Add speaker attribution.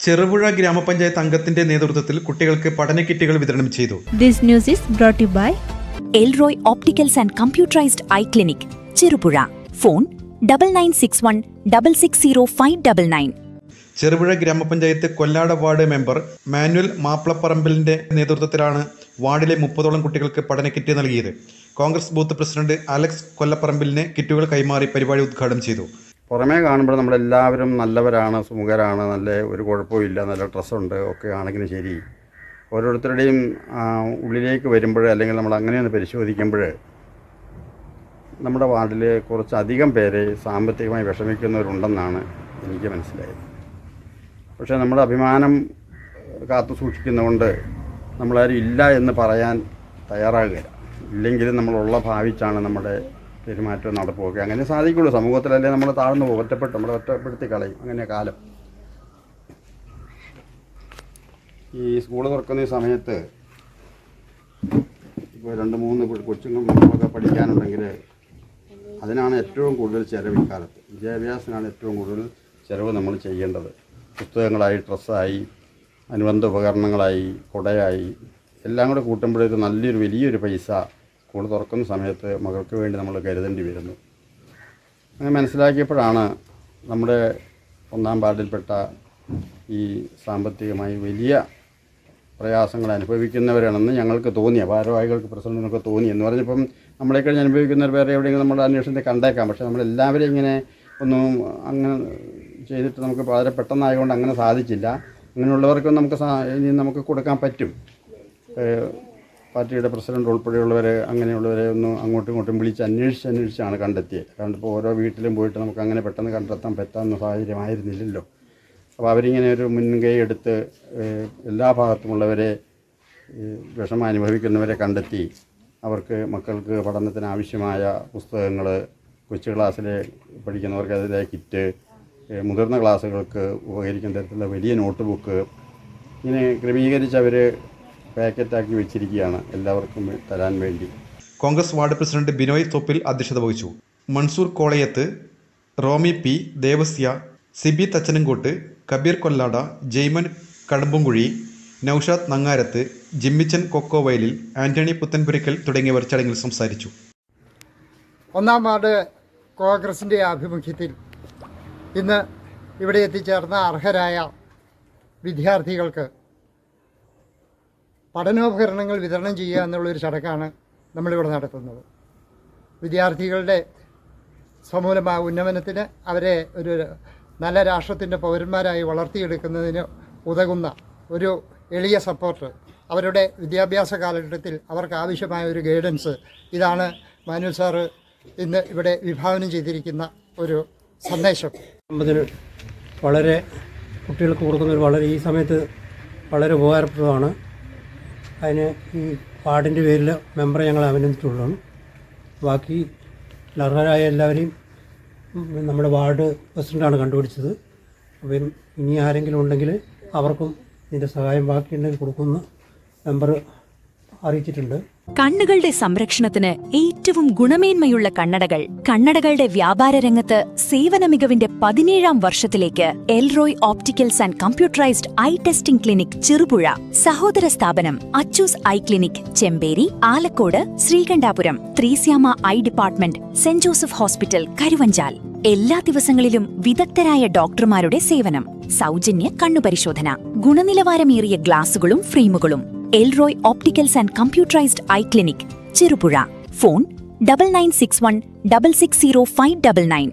Speaker 1: ചെറുപുഴ ഗ്രാമപഞ്ചായത്ത് അംഗത്തിന്റെ നേതൃത്വത്തിൽ കുട്ടികൾക്ക് പഠന കിറ്റുകൾ വിതരണം ചെയ്തു.
Speaker 2: This news is brought to you by
Speaker 3: Elroy Opticals and Computerized Eye Clinic, Cherupura. Phone 9961660599.
Speaker 1: Cherupuzha ഗ്രാമപഞ്ചായത്ത് കൊല്ലാട് വാർഡ് മെമ്പർ മാനുവൽ മാപ്പിളപ്പറമ്പിലിന്റെ നേതൃത്വത്തിലാണ് വാർഡിലെ 30ഓളം കുട്ടികൾക്ക് പഠന കിറ്റ് നൽകിയത്. കോൺഗ്രസ് ബൂത്ത് പ്രസിഡന്റ് അലക്സ് കൊല്ലപ്പറമ്പിലിന് കിറ്റുകൾ കൈമാറി പരിപാടി ഉദ്ഘാടനം ചെയ്തു.
Speaker 4: പുറമേ കാണുമ്പോൾ നമ്മളെല്ലാവരും നല്ലവരാണ്, സുമുഖരാണ്, നല്ല ഒരു കുഴപ്പമില്ല, നല്ല ഡ്രസ്സുണ്ട് ഒക്കെ ആണെങ്കിലും ശരി, ഓരോരുത്തരുടെയും ഉള്ളിലേക്ക് വരുമ്പോൾ അല്ലെങ്കിൽ നമ്മൾ അങ്ങനെയൊന്ന് പരിശോധിക്കുമ്പോൾ നമ്മുടെ വാർഡിൽ കുറച്ചധികം പേരെ സാമ്പത്തികമായി വിഷമിക്കുന്നവരുണ്ടെന്നാണ് എനിക്ക് മനസ്സിലായത്. പക്ഷേ നമ്മുടെ അഭിമാനം കാത്തു സൂക്ഷിക്കുന്നതുകൊണ്ട് നമ്മളാരും ഇല്ല എന്ന് പറയാൻ തയ്യാറാകുകയില്ല. ഇല്ലെങ്കിലും നമ്മളുള്ള ഭാവിച്ചാണ് നമ്മുടെ പെരുമാറ്റം നടപ്പുമൊക്കെ. അങ്ങനെ സാധിക്കുള്ളൂ. സമൂഹത്തിലല്ലേ നമ്മൾ താഴ്ന്നു പോകും, നമ്മളെ ഒറ്റപ്പെടുത്തി കളയും. അങ്ങനെ കാലം ഈ സ്കൂൾ തുറക്കുന്ന സമയത്ത് ഇപ്പോൾ 2-3 കൊച്ചുങ്ങളൊക്കെ പഠിക്കാനുണ്ടെങ്കിൽ അതിനാണ് ഏറ്റവും കൂടുതൽ ചിലവ്. ഇക്കാലത്ത് വിദ്യാഭ്യാസത്തിനാണ് ഏറ്റവും കൂടുതൽ ചിലവ് നമ്മൾ ചെയ്യേണ്ടത്. പുസ്തകങ്ങളായി, ഡ്രസ്സായി, അനുബന്ധ ഉപകരണങ്ങളായി, കുടയായി എല്ലാം കൂടെ കൂട്ടുമ്പോഴേക്ക് വലിയൊരു പൈസ സ്കൂൾ തുറക്കുന്ന സമയത്ത് മകൾക്ക് വേണ്ടി നമ്മൾ കരുതേണ്ടി വരുന്നു. അങ്ങനെ മനസ്സിലാക്കിയപ്പോഴാണ് നമ്മുടെ 1-ാം വാർഡിൽപ്പെട്ട ഈ സാമ്പത്തികമായി വലിയ പ്രയാസങ്ങൾ അനുഭവിക്കുന്നവരാണെന്ന് ഞങ്ങൾക്ക് തോന്നിയ ഭാരവാഹികൾക്ക്, പ്രസിഡന്റിനൊക്കെ തോന്നി. എന്ന് പറഞ്ഞപ്പം നമ്മളെ കഴിഞ്ഞ് അനുഭവിക്കുന്നവർ വേറെ എവിടെയെങ്കിലും നമ്മുടെ അന്വേഷണത്തിൽ കണ്ടേക്കാം. പക്ഷേ നമ്മളെല്ലാവരും ഇങ്ങനെ ഒന്നും അങ്ങനെ ചെയ്തിട്ട് നമുക്ക് വളരെ പെട്ടെന്നായതുകൊണ്ട് അങ്ങനെ സാധിച്ചില്ല. അങ്ങനെയുള്ളവർക്കും നമുക്ക് കൊടുക്കാൻ പറ്റും. പാർട്ടിയുടെ പ്രസിഡന്റ് ഉൾപ്പെടെയുള്ളവരെ, അങ്ങനെയുള്ളവരെ ഒന്ന് അങ്ങോട്ടും ഇങ്ങോട്ടും അന്വേഷിച്ചാണ് കണ്ടെത്തിയത്. കാരണം ഇപ്പോൾ ഓരോ വീട്ടിലും പോയിട്ട് നമുക്ക് അങ്ങനെ പെട്ടെന്ന് കണ്ടെത്താൻ പറ്റാവുന്ന സാഹചര്യമായിരുന്നില്ലല്ലോ. അപ്പോൾ അവരിങ്ങനെ ഒരു മുൻകൈ എടുത്ത് എല്ലാ ഭാഗത്തുമുള്ളവരെ, വിഷമം അനുഭവിക്കുന്നവരെ കണ്ടെത്തി അവർക്ക് മക്കൾക്ക് പഠനത്തിന് ആവശ്യമായ പുസ്തകങ്ങൾ, കൊച്ചു ക്ലാസ്സിൽ പഠിക്കുന്നവർക്ക് അതിലെ കിറ്റ്, മുതിർന്ന ക്ലാസ്സുകൾക്ക് ഉപകരിക്കുന്ന തരത്തിലുള്ള വലിയ നോട്ട് ബുക്ക് ഇങ്ങനെ ക്രമീകരിച്ച് അവർ പാക്കറ്റാക്കി വെച്ചിരിക്കുകയാണ് എല്ലാവർക്കും തരാൻ വേണ്ടി.
Speaker 1: കോൺഗ്രസ് വാർഡ് പ്രസിഡന്റ് ബിനോയ് തോപ്പിൽ അധ്യക്ഷത വഹിച്ചു. മൻസൂർ കോളയത്ത്, റോമി പി, ദേവസ്യ, സിബി തച്ചനങ്കോട്ട്, കബീർ കൊല്ലാട, ജെയ്മൻ കടമ്പുംകുഴി, നൌഷാദ് നങ്ങാരത്ത്, ജിമ്മിച്ചൻ കൊക്കോവയലിൽ, ആന്റണി പുത്തൻപുരക്കൽ തുടങ്ങിയവർ ചടങ്ങിൽ സംസാരിച്ചു.
Speaker 5: 1-ാം വാർഡ് കോൺഗ്രസിൻ്റെ ആഭിമുഖ്യത്തിൽ ഇന്ന് ഇവിടെ എത്തിച്ചേർന്ന അർഹരായ വിദ്യാർത്ഥികൾക്ക് പഠനോപകരണങ്ങൾ വിതരണം ചെയ്യുക എന്നുള്ളൊരു ചടങ്ങാണ് നമ്മളിവിടെ നടത്തുന്നത്. വിദ്യാർത്ഥികളുടെ സമൂലമായ ഉന്നമനത്തിന്, അവരെ ഒരു നല്ല രാഷ്ട്രത്തിൻ്റെ പൗരന്മാരായി വളർത്തിയെടുക്കുന്നതിന് ഉതകുന്ന ഒരു എളിയ സപ്പോർട്ട്, അവരുടെ വിദ്യാഭ്യാസ കാലഘട്ടത്തിൽ അവർക്ക് ആവശ്യമായ ഒരു ഗൈഡൻസ്, ഇതാണ് മാനുവൽ സാറ് ഇന്ന് ഇവിടെ വിഭാവനം ചെയ്തിരിക്കുന്ന ഒരു സന്ദേശം.
Speaker 6: വളരെ കുട്ടികൾക്ക് കൊടുക്കുന്നത് ഈ സമയത്ത് വളരെ ഉപകാരപ്രദമാണ്. അതിന് ഈ വാർഡിൻ്റെ പേരിൽ മെമ്പറെ ഞങ്ങൾ അഭിനന്ദിച്ചുള്ളൂ. ബാക്കി അർഹരായ എല്ലാവരെയും നമ്മുടെ വാർഡ് പ്രസിഡൻ്റാണ് കണ്ടുപിടിച്ചത്. അപ്പം ഇനി ആരെങ്കിലും ഉണ്ടെങ്കിൽ അവർക്കും ഇതിൻ്റെ സഹായം ബാക്കിയുണ്ടെങ്കിൽ കൊടുക്കുമെന്ന് മെമ്പർ അറിയിച്ചിട്ടുണ്ട്.
Speaker 3: കണ്ണുകളുടെ സംരക്ഷണത്തിന് ഏറ്റവും ഗുണമേന്മയുള്ള കണ്ണടകളുടെ വ്യാപാര രംഗത്ത് സേവന മികവിന്റെ 17ാം വർഷത്തിലേക്ക് Elroy opticals and computerized eye testing clinic, Cherupuzha. സഹോദര സ്ഥാപനം Achoos eye clinic, Chemperi, Alakode, Sreekandapuram, Threesyama eye department, Saint Joseph hospital, Karuvanchal. എല്ലാ ദിവസങ്ങളിലും വിദഗ്ധരായ ഡോക്ടർമാരുടെ സേവനം, സൗജന്യ കണ്ണുപരിശോധന, ഗുണനിലവാരമേറിയ ഗ്ലാസുകളും ഫ്രെയിമുകളും. Elroy Opticals and Computerized Eye Clinic, Cherupura. Phone 9961660599.